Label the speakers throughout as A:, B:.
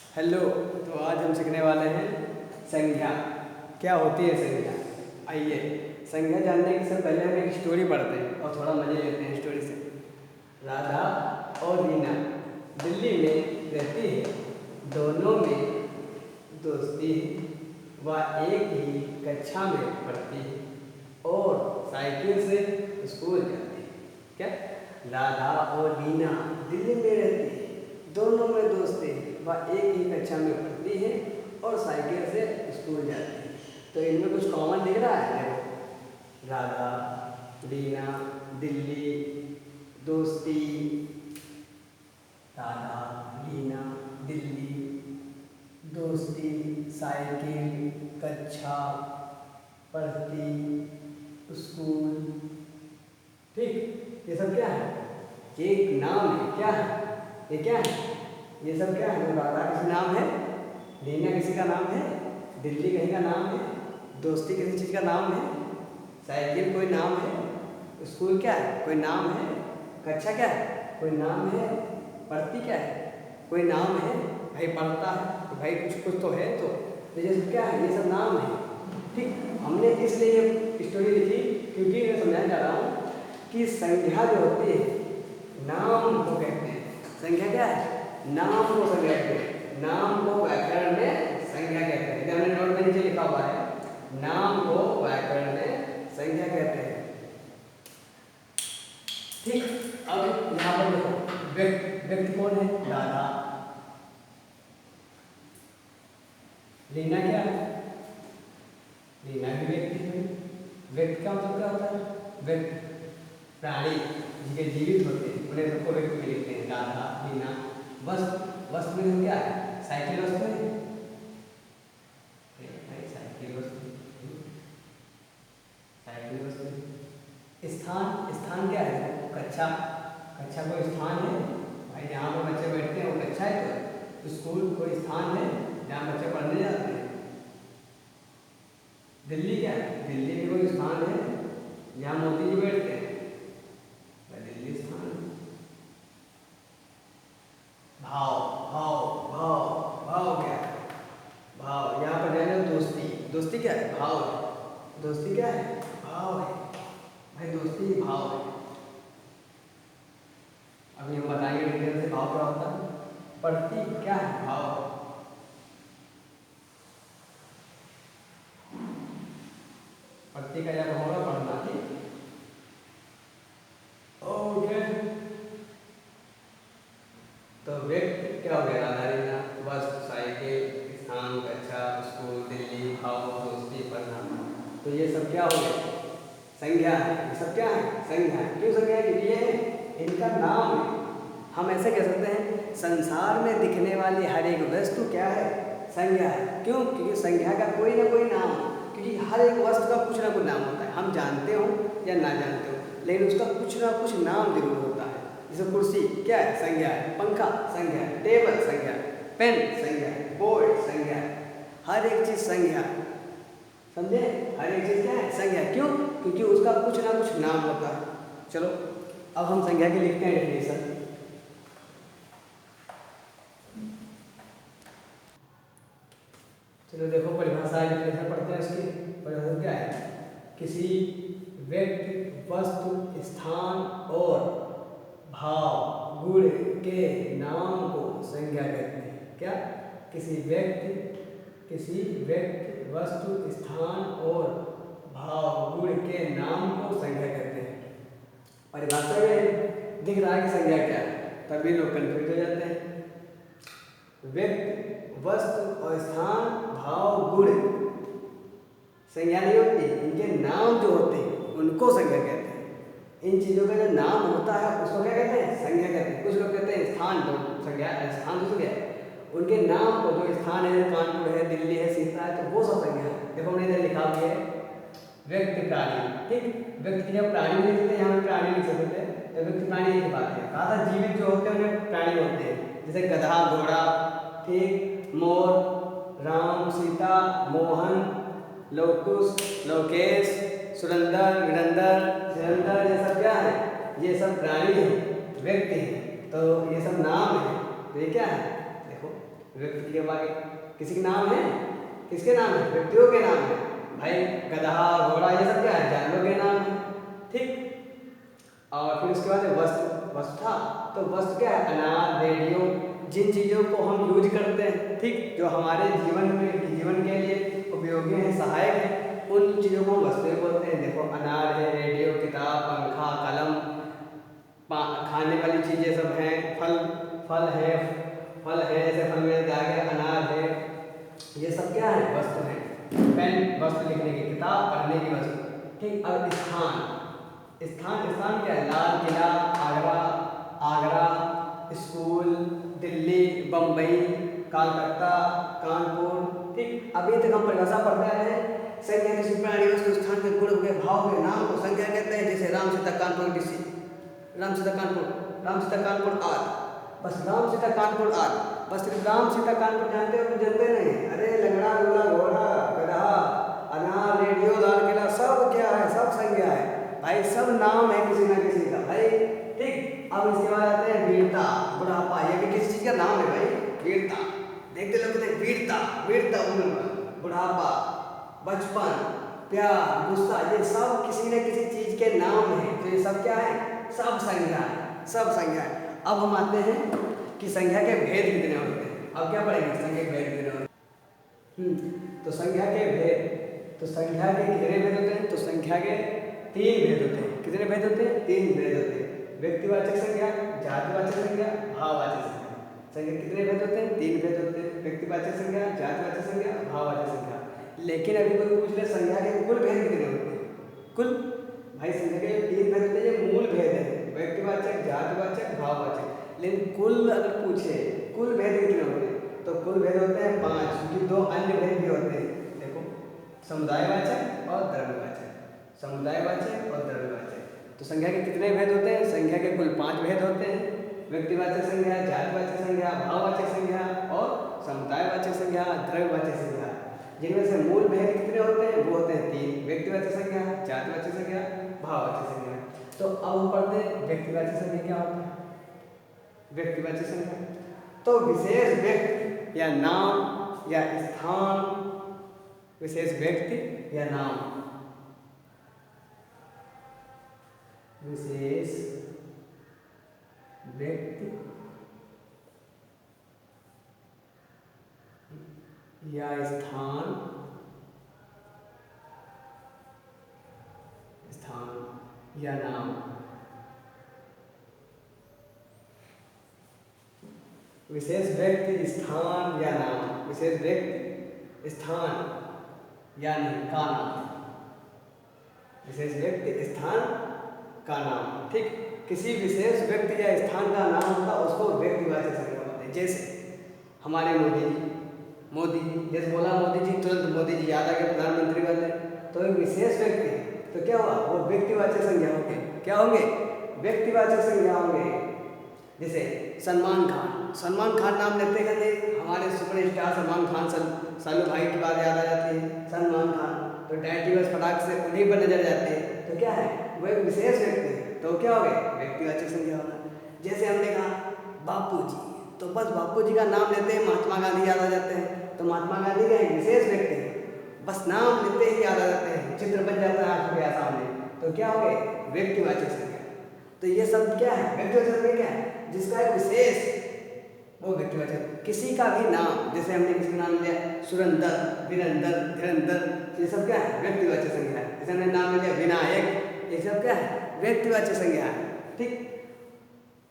A: Hello. तो आज हम सीखने वाले हैं संज्ञा। क्या होती है संज्ञा? आइए संज्ञा जानने के से पहले हम एक स्टोरी पढ़ते हैं और थोड़ा मजे लेते हैं स्टोरी से। राधा और रीना दिल्ली में रहती है। दोनों में दोस्ती है। वह एक ही कक्षा में पढ़ती है और साइकिल से स्कूल जाती है। क्या? राधा और रीना दिल्ली में रहती है। दोनों में दोस्ती है। वह एक ही कक्षा में पढ़ती है और साइकिल से स्कूल जाती है। तो इनमें कुछ कॉमन दिख रहा है? देखो, राधा रीना दिल्ली दोस्ती। राधा रीना दिल्ली दोस्ती साइकिल कक्षा पढ़ती स्कूल। ठीक, ये सब क्या है? एक नाम है। क्या है ये? क्या है ये सब? क्या है? राधा किसी नाम है, रीना किसी का नाम है, दिल्ली कहीं का नाम है, दोस्ती किसी चीज़ का नाम है, साइकिल कोई नाम है, स्कूल क्या है? कोई नाम है, कक्षा क्या है? कोई नाम है, पढ़ती क्या है? कोई नाम है। भाई पढ़ता है तो भाई कुछ कुछ तो है। तो ये सब क्या है? ये सब नाम है। ठीक, हमने इसलिए ये स्टोरी लिखी क्योंकि मैं समझाना चाह रहा हूँ कि संज्ञा जो होती है नाम को कहते हैं। संज्ञा क्या है? नाम को संज्ञा कहते हैं। नाम को व्याकरण में संज्ञा कहते हैं। हमने नोट में नीचे लिखा हुआ है, नाम को व्याकरण में संज्ञा कहते हैं। ठीक, अब यहाँ पर देखो, व्यक्ति कौन है? राधा। रीना क्या है? रीना भी व्यक्ति है। व्यक्ति का मतलब क्या होता है? व्यक्ति प्राणी जिनके जीवित होते हैं उन्हें सबको व्यक्ति में लिखते हैं। राधा रीना। वस्तु, वस्तु में क्या है? साइकिल वस्तु है। साइकिल वस्तु, साइकिल वस्तु। स्थान, स्थान क्या है? कक्षा, कक्षा कोई स्थान है भाई जहाँ पर बच्चे बैठते हैं वो कक्षा है। तो स्कूल कोई स्थान है जहाँ बच्चे पढ़ने जाते हैं। दिल्ली क्या है? दिल्ली में कोई स्थान है जहाँ मोदी जी बैठते हैं, दिल्ली स्थान है। भाव, भाव, भाव, भाव क्या है? भाव, यहाँ पर जाने दोस्ती, दोस्ती क्या है? भाव है। दोस्ती क्या है? भाव है। भाई दोस्ती भाव है। अभी हम बताएंगे डिटेल से भाव क्या होता है। पढ़ती क्या है? भाव। पढ़ती का जब होगा पढ़ना। ठीक, ओके। तो व्यक्ति क्या हो गया? राधा रीना, वस्तु साइकिल, स्थान कक्षा स्कूल दिल्ली, भाव दोस्ती पढ़ना। तो ये सब क्या हो गया? संज्ञा है। ये सब क्या है? संज्ञा है। क्यों संज्ञा है? क्योंकि ये इनका नाम है। हम ऐसे कह सकते हैं संसार में दिखने वाली हर एक वस्तु क्या है? संज्ञा है। क्यों? क्योंकि संज्ञा का कोई ना कोई नाम, क्योंकि हर एक वस्तु का कुछ ना कुछ नाम होता है। हम जानते हो या ना जानते हो लेकिन उसका कुछ ना कुछ नाम जरूर होता है। जैसे कुर्सी क्या है? संज्ञा है। पंखा संज्ञा है। टेबल संज्ञा है। पेन संज्ञा है। बोर्ड संज्ञा है। हर एक चीज संज्ञा। समझे? हर एक चीज क्या है? संज्ञा। क्यों? क्योंकि उसका कुछ ना कुछ नाम होता है। चलो अब हम संज्ञा की लिखते हैं डेफिनेशन। चलो देखो परिभाषा डेफिनेशन पढ़ते हैं। उसकी परिभाषा क्या है? किसी व्यक्ति वस्तु स्थान और भाव गुण के नाम को संज्ञा कहते हैं। क्या? किसी व्यक्ति वस्तु स्थान और भाव गुण के नाम को संज्ञा कहते हैं। परिभाषा में दिख रहा है कि संज्ञा क्या है, तभी लोग कंफ्यूज हो जाते हैं। व्यक्ति वस्तु और स्थान भाव गुण संज्ञा नहीं होती, इनके नाम जो होते हैं उनको संज्ञा कहते हैं। इन चीज़ों का जो नाम होता है उसको क्या कहते हैं? संज्ञा कहते हैं। कुछ लोग कहते हैं स्थान, तो संज्ञा स्थान तो संज्ञा है। उनके नाम को, जो स्थान है कानपुर है दिल्ली है सीता है, तो वो सब संज्ञा है। देखो हमने इधर लिखा हुआ है व्यक्ति प्राणी। ठीक, व्यक्ति की जब प्राणी लिखते हैं यहाँ पे प्राणी लिख सकते हैं तो व्यक्ति प्राणी लिख पाते हैं। कहा था जीवित जो होते हैं उन्हें प्राणी होते हैं, जैसे गधा घोड़ा, ठीक, मोर, राम सीता मोहन लोकुश लोकेश सुरंदर विरंदर सिरंदर, ये सब क्या है? ये सब प्राणी हैं, व्यक्ति हैं। तो ये सब नाम है। तो ये क्या है? देखो व्यक्ति के बारे किसी के नाम है, किसके नाम है? व्यक्तियों के नाम है। भाई गधा, घोड़ा, ये सब क्या है? जानवरों के नाम है। ठीक। और फिर उसके बाद वस्तु, वस्तु था तो वस्तु क्या है? अनाज, रेडियो, जिन चीज़ों को हम यूज करते हैं, ठीक, जो हमारे जीवन के लिए उपयोगी है, सहायक है, उन चीज़ों को हम वस्तुएं बोलते हैं। देखो अनाज है, रेडियो, किताब, पंखा, कलम, खाने वाली चीज़ें सब हैं, फल है, जैसे फल में आ गया, अनाज है, ये सब क्या है? वस्तु है। पेन वस्तु लिखने की, किताब पढ़ने की वस्तु। ठीक। अब स्थान क्या है? लाल किला, आगरा, स्कूल, दिल्ली, बम्बई, कलकत्ता, कानपुर। ठीक। अभी तक हम परिभाषा पढ़ते आए हैं। संज्ञा किसी प्राणी वस्तु स्थान के गुण के भाव के नाम को संज्ञा कहते हैं। जैसे राम सीता कानपुर DC, राम सीता कानपुर आदि। बस राम सीता कानपुर आदि, बस राम सीता कानपुर जानते हो? जानते नहीं? अरे लंगड़ा, लूला, घोड़ा, गधा, अनार, रेडियो, लाल किला, सब क्या है? सब संज्ञा है भाई, सब नाम है किसी न किसी का भाई। ठीक। अब इसके बाद आते हैं वीरता, बुढ़ापा, ये भी किसी चीज का नाम है भाई। वीरता देखते लोग कहते हैं वीरता उम्र, बुढ़ापा, बचपन, प्यार, गुस्सा, ये सब किसी न किसी चीज के नाम है। तो ये सब क्या है? सब संज्ञा है, सब संज्ञा है। अब हम आते हैं कि संज्ञा के भेद कितने होते हैं। अब क्या पढ़ेंगे? संज्ञा के भेद कितने होते हैं। तो संज्ञा के भेद, तो संज्ञा के कितने भेद होते हैं? तो संज्ञा के 3 भेद होते हैं। कितने भेद होते हैं? 3 भेद होते हैं। व्यक्तिवाचक संज्ञा, जातिवाचक संज्ञा, भाववाचक संज्ञा। संज्ञा कितने भेद होते हैं? 3 भेद होते हैं। व्यक्तिवाचक संज्ञा, जातिवाचक संज्ञा, भाववाचक संज्ञा। लेकिन अभी कोई पूछ ले संज्ञा के कुल भेद कितने होते हैं? कुल भाई संज्ञा के 3 भेद होते हैं, ये मूल भेद है, व्यक्तिवाचक, जातिवाचक, भाववाचक। लेकिन कुल अगर पूछे कुल भेद कितने होते हैं, तो कुल भेद होते हैं 5, क्योंकि 2 अन्य भेद भी होते हैं। देखो समुदायवाचक और द्रव्यवाचक, समुदायवाचक और द्रव्यवाचक। तो संज्ञा के कितने भेद होते हैं? संज्ञा के कुल 5 भेद होते हैं। व्यक्तिवाचक संज्ञा, जातिवाचक संज्ञा, भाववाचक संज्ञा और समुदायवाचक संज्ञा, द्रव्यवाचक संज्ञा। जिनमें से मूल भेद कितने होते हैं? वो होते हैं 3, व्यक्तिवाचक संज्ञा, जातिवाचक संज्ञा, भाववाचक संज्ञा। तो अब हम पढ़ते हैं व्यक्तिवाचक संज्ञा क्या होता है। व्यक्तिवाचक संज्ञा तो विशेष व्यक्ति या नाम या स्थान, विशेष व्यक्ति या नाम, विशेष व्यक्ति या स्थान या नाम। विशेष व्यक्ति, स्थान या नाम, विशेष व्यक्ति, स्थान या का नाम, विशेष व्यक्ति, स्थान का नाम। ठीक। किसी विशेष व्यक्ति या स्थान का नाम होता है उसको व्यक्तिवाचक संज्ञा बोलते हैं। जैसे हमारे मोदी जी, जैसे बोला मोदी जी, तुरंत मोदी जी याद आ गए, प्रधानमंत्री बन गए, तो एक विशेष व्यक्ति, तो क्या हुआ? वो व्यक्तिवाचक संज्ञा होंगे। क्या होंगे? व्यक्तिवाचक संज्ञा होंगे। जैसे सलमान खान नाम लेते हैं, हमारे सुपरस्टार सलमान खान, सालू भाई की बात याद आ जाती है, सलमान खान, तो डैडी बस फटाक से उन्हीं पर नजर जाते हैं। तो क्या है? वो एक विशेष व्यक्ति है, तो क्या हो गए? व्यक्तिवाचक संज्ञा होगा। जैसे हमने कहा बापू जी, तो बस बापू जी का नाम लेते हैं महात्मा गांधी याद आ जाते हैं, तो महात्मा गांधी का एक विशेष व्यक्ति है, बस नाम लेते ही याद आ जाते हैं, चित्र बन जाता है आंखों के सामने, तो क्या हो गए? व्यक्तिवाचक संज्ञा। तो ये सब क्या है? व्यक्तिवाचक संज्ञा क्या है? जिसका एक विशेष, वो व्यक्तिवाचक। किसी का भी नाम, जैसे हमने किसी का नाम लिया सुरेंद्र, वीरेंद्र, धीरेंद्र, ये सब क्या है? व्यक्तिवाचक संज्ञा है। जैसे हमने नाम लिया विनायक, ये सब क्या है? व्यक्तिवाचक संज्ञा है। ठीक।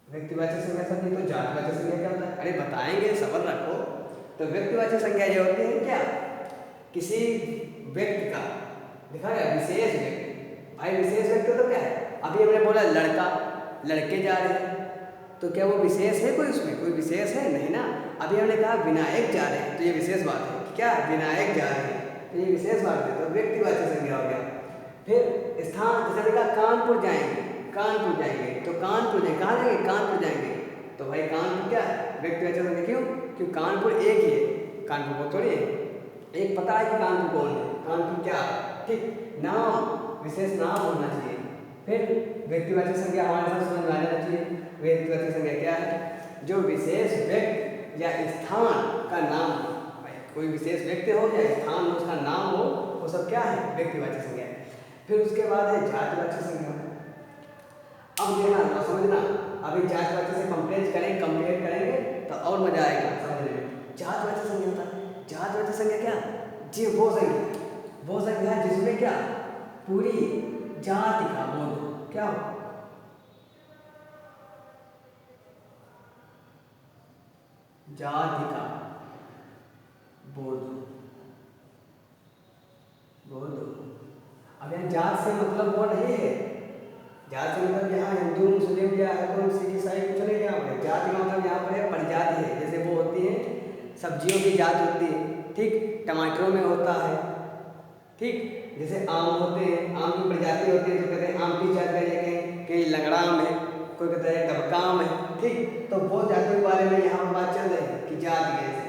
A: व्यक्तिवाचक संज्ञा समझिए। तो जातिवाचक संज्ञा क्या होता है? अरे बताएंगे, सब्र रखो। तो व्यक्तिवाचक संज्ञा ये होती है क्या? किसी व्यक्ति का दिखा गया विशेष व्यक्ति। भाई विशेष व्यक्ति तो क्या है? अभी हमने बोला लड़का, लड़के जा रहे हैं, तो क्या वो विशेष है? कोई उसमें कोई विशेष है? नहीं ना। अभी हमने कहा विनायक जा रहे हैं, तो ये विशेष बात है। क्या? विनायक जा रहे हैं, तो ये विशेष बात है, तो व्यक्तिवाचक संज्ञा हो गया। फिर स्थान, जैसे कहा कानपुर जाएंगे, तो कानपुर जाएंगे, कहाँ जाएंगे? कानपुर जाएंगे, तो भाई कानपुर क्या है? व्यक्तिवाचक संज्ञा। क्यों? क्योंकि कानपुर एक ही है, कानपुर को थोड़ी है, एक पता है कि कानपुर कौन है, कानपुर क्या है। ठीक। नाम, विशेष नाम होना चाहिए। फिर व्यक्तिवाचक संज्ञा हमारे साथ समझ में आ जाना चाहिए। व्यक्तिवाचक संज्ञा क्या है? जो विशेष व्यक्ति या स्थान का उसका नाम, कोई विशेष व्यक्ति हो या स्थान हो, उसका नाम हो, वो सब क्या है? व्यक्तिवाचक संज्ञा है। फिर उसके बाद है जातिवाचक संज्ञा। अब देखना तो समझना, अभी जातिवाचक से कंपेयर करेंगे तो और मजा आएगा समझने में। जातिवाचक संज्ञा होता है, जातिवाचक संज्ञा क्या? जी वो संज्ञा है जिसमें क्या? पूरी जाति का बोध क्या हो? जाति का बोध। अब यहाँ जात से मतलब वो नहीं है, जात से मतलब यहाँ हिंदू मुस्लिम या कौन सिख ईसाई कुछ नहीं, यहाँ पर जात का मतलब यहाँ पर है प्रजाति है। जैसे वो होती है सब्जियों की जात होती है, ठीक, टमाटरों में होता है, ठीक, जैसे आम होते हैं, आम की प्रजाति होती है, तो कहते हैं आम की जात कहीं लंगड़ा आम है, कोई कहता है डबका आम है, ठीक। तो वो जाति के बारे में यहाँ पर बात चल रही है कि जात कैसे,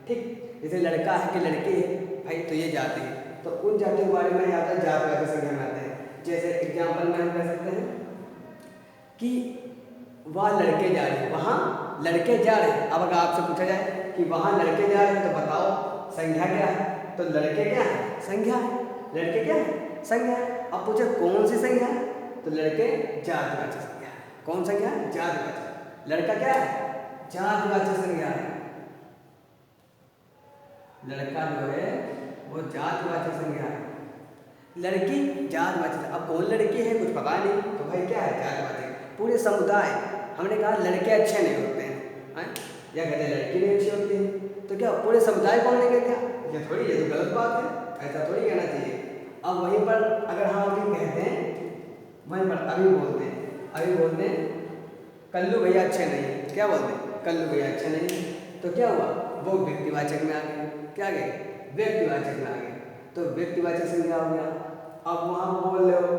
A: ठीक, जैसे लड़का है कि लड़की है भाई, तो ये जाति है। तो उन जातियों के बारे में यहाँ पर जातिवाचक संज्ञा में आते हैं। जैसे एग्जाम्पल में हम कह सकते हैं कि वह लड़के जा रहे हैं, वहाँ लड़के जा रहे हैं। अब अगर आपसे पूछा जाए कि वहाँ लड़के जा रहे हैं तो बताओ संज्ञा क्या है? तो लड़के क्या है? संज्ञा है। लड़के क्या है? संज्ञा है। अब पूछे कौन सी संज्ञा है? तो लड़के जातिवाचक संज्ञा है। कौन संज्ञा है? जातिवाचक। लड़का क्या है? जातिवाचक संज्ञा है। लड़का जो है वो जातिवाचक संज्ञा है, लड़की जातिवाचक। अब कौन लड़की है कुछ पता नहीं, तो भाई क्या है? जातिवाचक। पूरे समुदाय, हमने कहा लड़के अच्छे नहीं होते हैं, या कहते लड़की नहीं अच्छी होती है, तो क्या पूरे समुदाय को हमने क्या? ये थोड़ी, ये तो गलत बात है, ऐसा थोड़ी कहना चाहिए। अब वहीं पर अगर हम अभी कहते हैं, वहीं पर अभी बोलते हैं कल्लू भैया अच्छे नहीं, क्या बोलते हैं? कल्लू भैया अच्छे नहीं, तो क्या हुआ? वो व्यक्तिवाचक में आ गए। क्या गए? व्यक्तिवाचक में आ गए, तो व्यक्तिवाचक संज्ञा हो गया। अब वहाँ बोल रहे हो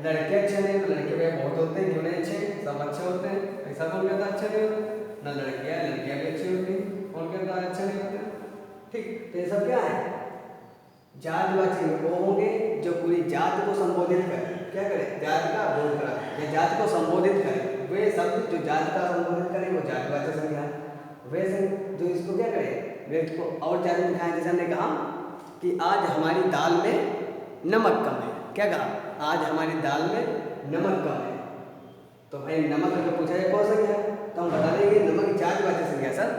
A: लड़के अच्छे नहीं, तो लड़के भैया बहुत होते हैं, क्यों नहीं अच्छे? सब अच्छे होते हैं, ऐसा कौन कहता अच्छे नहीं होते? ना लड़कियाँ भी अच्छी होती हैं, कौन कहता अच्छे नहीं होते? ठीक, तो ये सब क्या है? जातिवाचक वो होंगे जो पूरी जाति को संबोधित करें, क्या करें? जाति का बोध करें या जाति को संबोधित करें, वे शब्द जो जाति का संबोधित करें वो जातिवाचक संज्ञा है। वैसे जो इसको क्या करें? व्यक्ति को और जाति दिखाएं। जैसे हमने कहा कि आज हमारी दाल में नमक कम है, क्या कहा? आज हमारी दाल में नमक कम है, तो भाई नमक अगर पूछा जाए कौन संज्ञा है, तो हम बता देंगे नमक जातिवाचक संज्ञा सर।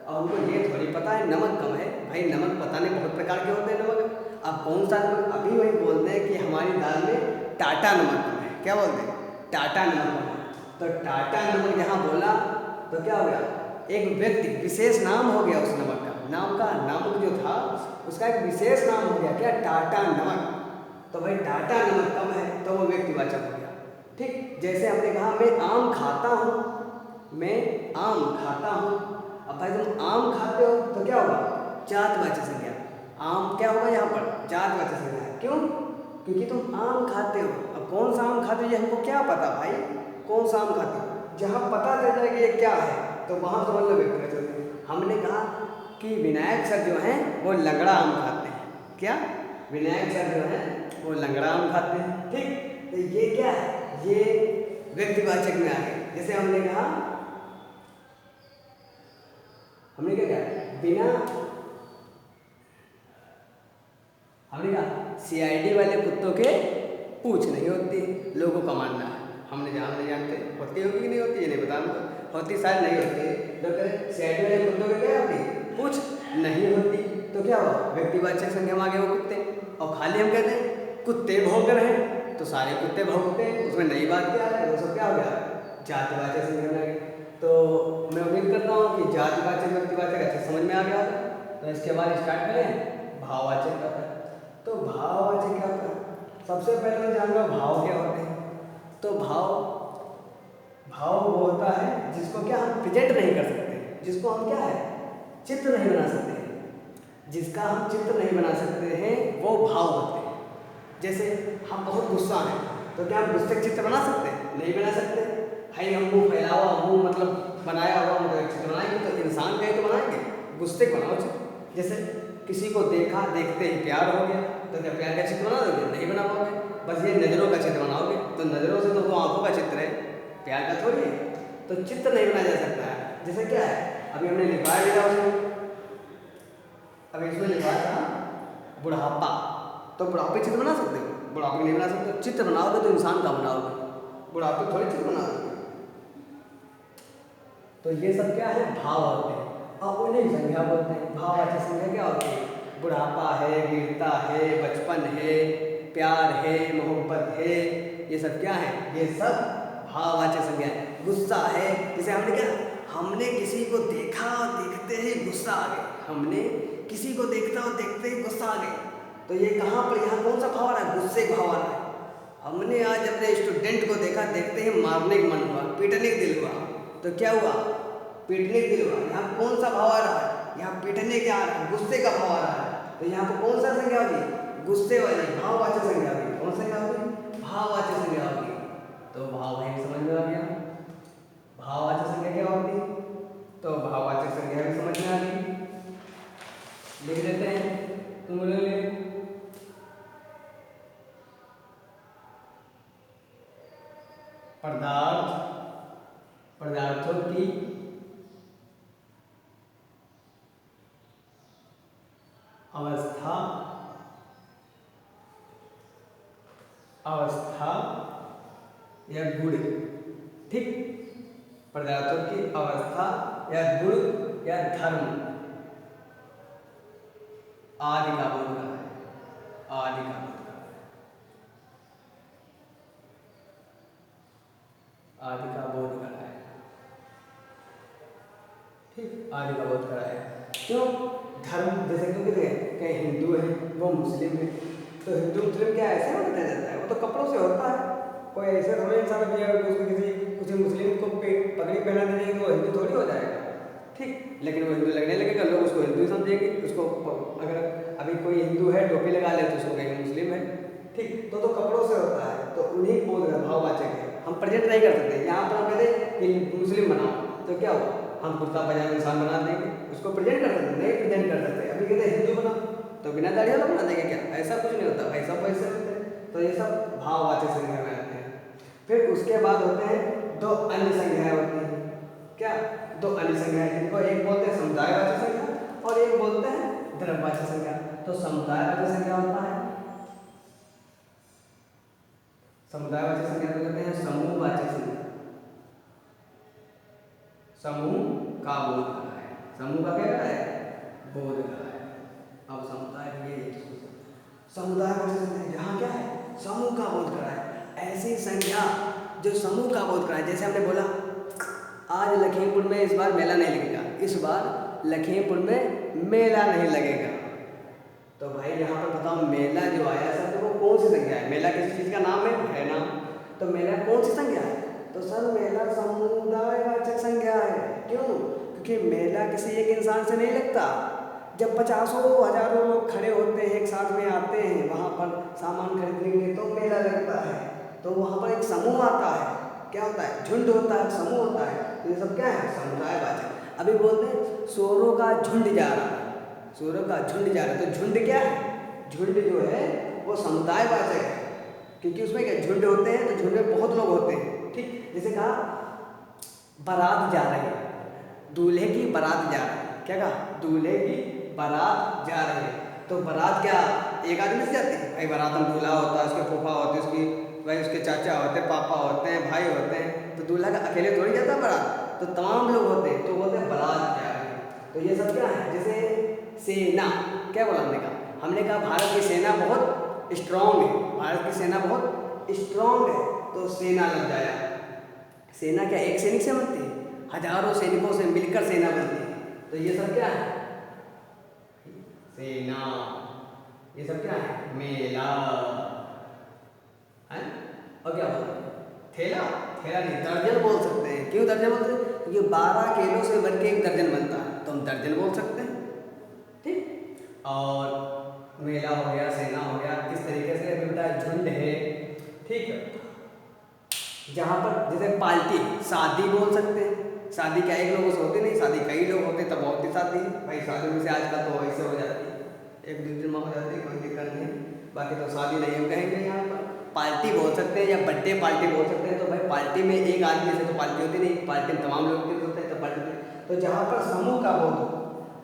A: और हमको ये थोड़ी पता है नमक कम है, भाई नमक पता नहीं बहुत प्रकार के होते हैं नमक। अब कौन सा नमक? अभी वही बोलते हैं कि हमारी दाल में टाटा नमक कम है, क्या बोलते हैं? टाटा नमक कम है। तो टाटा नमक यहाँ बोला तो क्या हो गया? एक व्यक्ति विशेष नाम हो गया उस नमक का, नामक जो था उसका एक विशेष नाम हो गया, क्या? टाटा नमक। तो भाई टाटा नमक कम है तो वो व्यक्तिवाचक हो गया, ठीक। जैसे हमने कहा मैं आम खाता हूँ, मैं आम खाता हूँ। अब भाई तुम आम खाते हो तो क्या होगा? जातिवाचक संज्ञा। आम क्या होगा यहाँ पर? जातिवाचक संज्ञा। क्यों? क्योंकि तुम आम खाते हो। अब कौन सा आम खाते हो ये हमको क्या पता भाई? कौन सा आम खाते हो? जहाँ पता चल जाए कि ये क्या है तो वहाँ समझ लो व्यक्तिवाचक। हमने कहा कि विनायक सर जो हैं वो लंगड़ा आम खाते हैं, क्या? विनायक सर जो हैं वो लंगड़ा आम खाते हैं, ठीक। तो ये क्या है? ये व्यक्तिवाचक में आ गए। जैसे हमने कहा हमने कहा CID वाले कुत्तों के पूछ नहीं होती, लोगों का मानना है। हमने नहीं जानते होती होगी कि नहीं होती, ये नहीं बता, होती शायद नहीं होती। लोग कहते CID वाले कुत्तों के क्या होती? पूछ नहीं होती, तो क्या हुआ? व्यक्तिवाचक संज्ञा में आ गए वो कुत्ते। और खाली हम कहते हैं कुत्ते भौंक रहे हैं, तो सारे कुत्ते भौंकते हैं, उसमें नई बात क्या है? वो सब क्या हो गया? जातिवाचक संज्ञा में आ गए। तो मैं उम्मीद करता हूँ कि जातिवाचक व्यक्तिवाचक अच्छे समझ में आ गया होगा। तो इसके बाद स्टार्ट करें भाववाचक का। तो भाववाचक क्या होता है? सबसे पहले मैं जानूंगा भाव क्या होते हैं। तो भाव वो होता है जिसको क्या हम प्रेजेंट नहीं कर सकते, जिसको हम क्या है? चित्र नहीं बना सकते, जिसका हम चित्र नहीं बना सकते हैं वो भाव होते हैं। जैसे हम बहुत गुस्सा हैं तो क्या हम गुस्से का चित्र बना सकते हैं? नहीं बना सकते। भाई हम मुँह फैला हुआ, मुँह मतलब बनाया हुआ मतलब चित्र बनाएंगे तो इंसान का ही तो बनाएंगे, गुस्से का बनाओ चित्र। जैसे किसी को देखते ही प्यार हो गया तो क्या प्यार का चित्र बना दोगे? नहीं बना पाओगे। बस ये नज़रों का चित्र बनाओगे तो नज़रों से तो आंखों का चित्र है, प्यार का थोड़ी है। तो चित्र नहीं बनाया जा सकता है। जैसे क्या है? अभी हमने लिखवाया दिया उसमें बुढ़ापा, तो बुढ़ापे चित्र बना सकते हो? बुढ़ापे नहीं बना सकते। चित्र बनाओगे तो इंसान का बनाओगे, बुढ़ापे थोड़ी चित्र बनाओगे। तो ये सब क्या है? भाव होते हैं। अब उन्हें संज्ञा बोलते हैं। भाववाचक संज्ञा क्या होती है? बुढ़ापा है, वीरता है, बचपन है, प्यार है, मोहब्बत है, ये सब क्या है? ये सब भाववाचक संज्ञा है। गुस्सा है, जैसे हमने क्या, हमने किसी को देखा, देखते ही गुस्सा आ गया। हमने किसी को देखता और देखते ही गुस्सा आ गया, तो ये कहाँ पर, यहाँ कौन सा भाव आ रहा है? गुस्से का भाव आ रहा है। हमने आज अपने स्टूडेंट को देखा, देखते ही मारने का मन हुआ, पीटने का दिल हुआ, तो क्या हुआ? पीटने का दिल हुआ। यहाँ कौन सा भाव आ रहा है? यहाँ पीटने का आ रहा है, गुस्से का भाव आ रहा है। तो यहाँ पर कौन सा संज्ञा होगी? गुस्से वाली, भाववाचक संज्ञा होगी। कौन संज्ञा होगी? भाववाचक संज्ञा होगी। तो भाव है समझ में आ गया। भाववाचक संज्ञा क्या होती? तो भाववाचक संज्ञा भी समझ में आ गई। लिख देते हैं, तुम लोग पदार्थ, पदार्थों की अवस्था, अवस्था या गुण। ठीक, पदार्थों की अवस्था या गुण या धर्म आदि का बोध कर रहा है, आदि का बोध कर रहा है, आदि का बोध कर रहा है। ठीक, आदि का बोध कर रहा है। क्यों? धर्म, जैसे क्योंकि कहीं हिंदू है, वो मुस्लिम है, तो हिंदू मुस्लिम क्या ऐसे ना बताया जाता है? वो तो कपड़ों से होता है। कोई ऐसे थोड़े इंसान भी है उसको किसी मुस्लिम को पगड़ी पहना देंगे तो वो हिंदू थोड़ी हो जाएगा। ठीक, लेकिन वो हिंदू लगने लगेगा, लोग उसको हिंदू समझेंगे। उसको अगर अभी कोई हिंदू है, टोपी लगा ले, तो उसको कहेंगे मुस्लिम है। ठीक, तो कपड़ों से होता है, तो उन्हीं बोध का भाववाचक है। हम प्रेजेंट नहीं कर सकते। यहाँ पर हम कहते कि मुस्लिम बनाओ, तो क्या हो? हम कुर्ता पजामा इंसान बना देंगे, उसको प्रेजेंट कर सकते? नहीं प्रेजेंट कर सकते। अभी कहते हैं हिंदू बनाओ, तो बिना दाढ़ी वाला बना देंगे क्या? ऐसा कुछ नहीं होता भाई, सब वैसे होते हैं। तो ये सब भाववाचक संज्ञा में आते हैं। फिर उसके बाद होते हैं दो अन्य संज्ञाएं होती हैं। क्या? दो अन्य संज्ञाएं, जिनको एक बोलते हैं समुदायवाचक संज्ञा और एक बोलते हैं द्रव्यवाचक संज्ञा। तो समुदायवाचक संज्ञा होता है, समुदायवाचक संज्ञा को कहते हैं समूहवाचक संज्ञा। समूह का बोध कर रहा है, समूह का क्या कर रहा है? बोध कर रहा है। अब समुदाय ये समुदायवाचक संज्ञा जहाँ क्या है? समूह का बोध कर रहा है। ऐसी संज्ञा जो समूह का बोध कर रहा है, जैसे हमने बोला आज लखीमपुर में इस बार मेला नहीं लगेगा, इस बार लखीमपुर में मेला नहीं लगेगा। तो भाई यहाँ पर बताओ, मेला जो आया सर, तो वो कौन सी संज्ञा है? मेला किसी चीज़ का नाम है ना? तो मेला कौन सी संज्ञा है? तो सर मेला समुदायवाचक संज्ञा है। क्यों? क्योंकि मेला किसी एक इंसान से नहीं लगता। जब 50 हजारों लोग खड़े होते हैं, एक साथ में आते हैं, वहाँ पर सामान खरीदने तो मेला लगता है। तो वहाँ पर एक समूह आता है। क्या होता है? झुंड होता है, समूह होता है। तो ये सब क्या है? समुदायवाचक। अभी बोलते हैं सूरों का झुंड जा रहा है, सूरों का झुंड जा रहा है। तो झुंड क्या है? झुंड जो है वो समुदायवाचक है, क्योंकि उसमें क्या झुंड होते हैं, तो झुंड में बहुत लोग होते हैं। ठीक, जैसे कहा बारात जा रही है, दूल्हे की बारात जा रही है। क्या कहा? दूल्हे की बारात जा रही है। तो बारात क्या एक आदमी से जाती है? भाई बारात में दूल्हा होता है, उसके फूफा होते हैं, उसकी भाई उसके चाचा होते हैं, पापा होते हैं, भाई होते हैं। तो दूल्हा का अकेले थोड़ी जाता है बारात, तो तमाम लोग होते हैं, तो बोलते हैं बारात जा रही है। तो ये सब क्या है? जैसे सेना, क्या बोला हमने कहा? हमने कहा भारत की सेना बहुत स्ट्रांग है, भारत की सेना बहुत स्ट्रांग है। तो सेना लग जाया। सेना क्या एक सैनिक से बनती है? हजारों सैनिकों से मिलकर सेना बनती है। तो ये सब क्या है? सेना। ये सब क्या है? मेला है। और क्या बोलते हैं? थैला, थैला नहीं, दर्जन बोल सकते हैं। क्यों दर्जन बोलते हैं? क्योंकि 12 किलो से बन के एक दर्जन बनता है, तो हम दर्जन बोल सकते हैं। ठीक, और मेला हो गया, सेना हो गया, इस तरीके से अभी बताया झुंड है। ठीक है, जहाँ पर जैसे पार्टी, शादी बोल सकते हैं। शादी क्या एक लोगों से होती नहीं, शादी कई लोग होते तब होती शादी। भाई शादी में से आजकल तो ऐसे हो जाती है, एक दूसरे में हो जाती है, कोई दिक्कत नहीं। बाकी तो शादी नहीं हम कहेंगे। यहाँ पर पार्टी बोल सकते हैं या बर्थडे पार्टी बोल सकते हैं। तो भाई पार्टी में एक आदमी से तो पार्टी होती नहीं, पार्टी में तमाम लोग होते हैं, तो पार्टी। तो जहाँ पर समूह का बोध हो,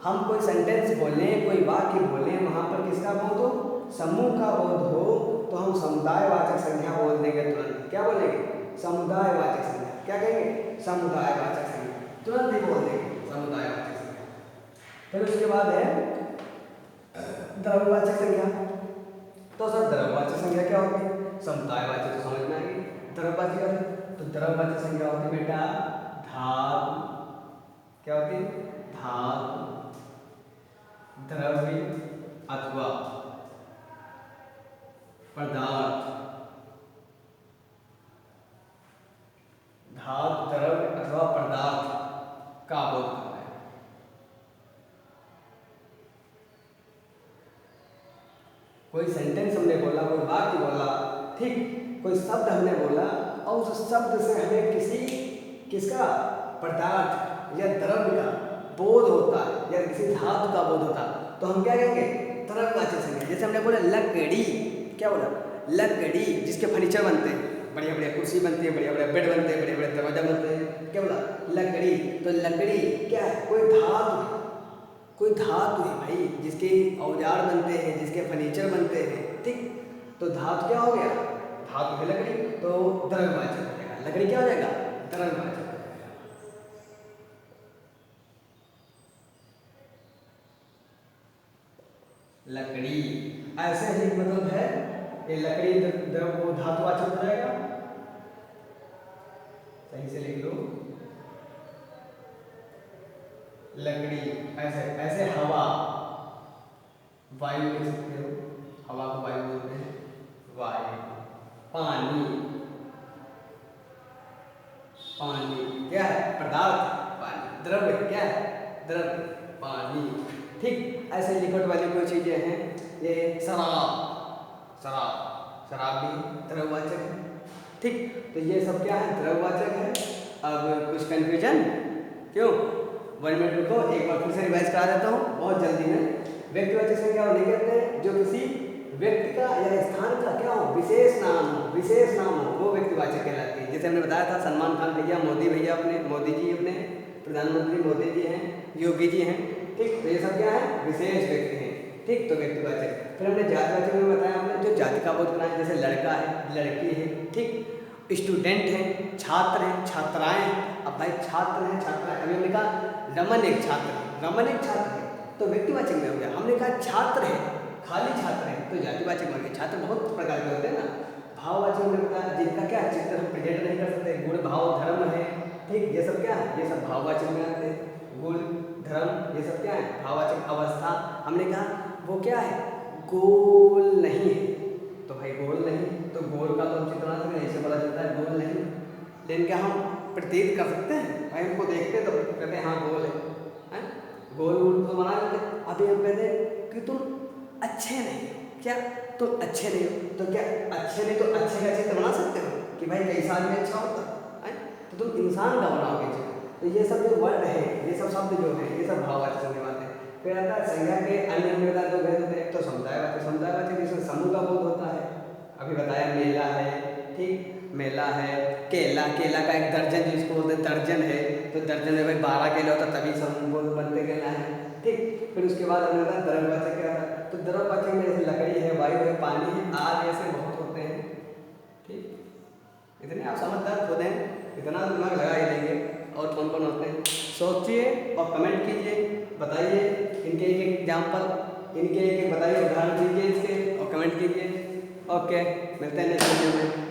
A: हम कोई सेंटेंस बोलें, कोई वाक्य बोलें, वहाँ पर किसका बोध हो? समूह का बोध हो तो हम समुदायवाचक संज्ञा बोल देंगे तुरंत। क्या बोलेंगे? समुदायवाचक संज्ञा। क्या कहेंगे? समुदायवाचक संज्ञा। तुरंत ही बोल देंगे समुदायवाचक संज्ञा। फिर उसके बाद है द्रव्यवाचक संज्ञा। तो सर द्रव्यवाचक संज्ञा क्या होती है? समुदायवाचक तो समझ में आएगी। द्रव्यवाचक तो द्रव्यवाचक संज्ञा होती है बेटा धातु। क्या होती है? धातु, द्रव्य अथवा पदार्थ। धातु, द्रव्य अथवा पदार्थ का बोध करना है। कोई सेंटेंस हमने बोला, कोई वाक्य बोला, ठीक, कोई शब्द हमने बोला और उस शब्द से हमें किसका पदार्थ या द्रव्य का बोध होता है या किसी धातु का बोध होता है तो हम क्या कहेंगे? द्रव्यवाचक संज्ञा। जैसे हमने बोला लकड़ी। क्या बोला? लकड़ी, जिसके फर्नीचर बनते हैं, बढ़िया बढ़िया कुर्सी बनती है, बढ़िया बढ़िया बेड बनते हैं, बढ़िया बढ़िया दरवाजा बनते हैं। क्या बोला? लकड़ी। तो लकड़ी क्या है? कोई धातु है, कोई धातु है भाई, जिसके औजार बनते हैं, जिसके फर्नीचर बनते हैं, ठीक। तो धातु क्या हो गया? धातु है लकड़ी, तो द्रव्यवाचक हो जाएगा। लकड़ी क्या हो जाएगा? द्रव्यवाचक। लकड़ी ऐसे ही मतलब है ये लकड़ी द्रव्य धातुवाचक हो जाएगा। सही से लिख लो। लकड़ी ऐसे ऐसे हवा, वायु लिख सकते हो, हवा को वायु बोलते हैं, वायु। पानी, पानी क्या है? पदार्थ, पानी। द्रव्य क्या है? द्रव्य, पानी, ठीक। ऐसे लिक्विड वाली कोई चीजें हैं, ये शराब, शराब भी द्रव्यवाचक है, ठीक। तो ये सब क्या है? द्रव्यवाचक है। अब कुछ कंफ्यूजन? क्यों? 1 मिनट रुको, एक बार फिर से रिवाइज करा देता हूँ बहुत जल्दी में। व्यक्तिवाचक संज्ञा नहीं कहते हैं जो किसी व्यक्ति का या स्थान का क्या हो? विशेष नाम हो, वो व्यक्तिवाचक कहलाती है। जैसे हमने बताया था सलमान खान भैया, मोदी भैया अपने, मोदी जी अपने प्रधानमंत्री मोदी जी हैं, योगी जी हैं, ठीक। तो ये सब क्या है? विशेष व्यक्ति हैं, ठीक। तो व्यक्तिवाचक। फिर हमने जातिवाचक में बताया हमने जो जाति का बोध कराया, जैसे लड़का है, लड़की है, ठीक। स्टूडेंट हैं, छात्र हैं, छात्राएं हैं। अब भाई छात्र हैं, छात्राएं, अभी हमने कहा रमन एक छात्र है, रमन एक छात्र है, तो व्यक्तिवाचक में हो गया। हमने कहा छात्र है, खाली छात्र है, तो जातिवाचक में हो गया। छात्र बहुत प्रकार के होते हैं ना। भाववाचक में बताया जिनका क्या चित्र हम प्रेजेंट नहीं कर सकते, गुण भाव धर्म है, ठीक। ये सब क्या है? ये सब भाववाचक में आते हैं। गुण धर्म ये सब क्या है? भाववाचक। अवस्था हमने कहा वो क्या है? गोल नहीं है, तो भाई गोल नहीं, तो गोल का तो हम चित्र बना सकते हैं, ऐसे पता चलता है गोल नहीं। लेकिन क्या हम प्रतीत कर सकते हैं? भाई हमको देखते तो कहते हैं हाँ गोल है, गोल तो बना लेते। अभी हम कहते हैं कि तुम अच्छे नहीं हो, क्या तुम अच्छे नहीं हो, तो क्या अच्छे नहीं तो अच्छे का चित्र बना सकते हो कि भाई कैसा आदमी अच्छा होता है? तो तुम इंसान का बनाओगे चित्र। तो ये सब जो वर्ड है, ये सब शब्द जो है, ये सब भाववाचक संज्ञा बातें। फिर आता है संज्ञा के अन्य हमने बताया दो भेद होते हैं। तो समुदायवाचक जिसमें समूह का बोध होता है। अभी बताया मेला है, ठीक, मेला है। केला का एक दर्जन जिसको बोलते हैं दर्जन है, तो दर्जन में भाई 12 केला होता तभी समूह बनते केला है, ठीक। फिर उसके बाद हमने बताया द्रव्यवाचक क्या था। तो द्रव्यवाचक में जैसे लकड़ी है, वायु है, पानी है, आग ऐसे बहुत होते हैं, ठीक। इतने आप समझदार खुद हैं, इतना दिमाग लगा ही लेंगे। और कौन कौन होते हैं सोचिए और कमेंट कीजिए, बताइए इनके एक एग्जाम्पल, इनके एक बताइए उदाहरण दीजिए इसके और कमेंट कीजिए। ओके, मिलते हैं नेक्स्ट वीडियो में।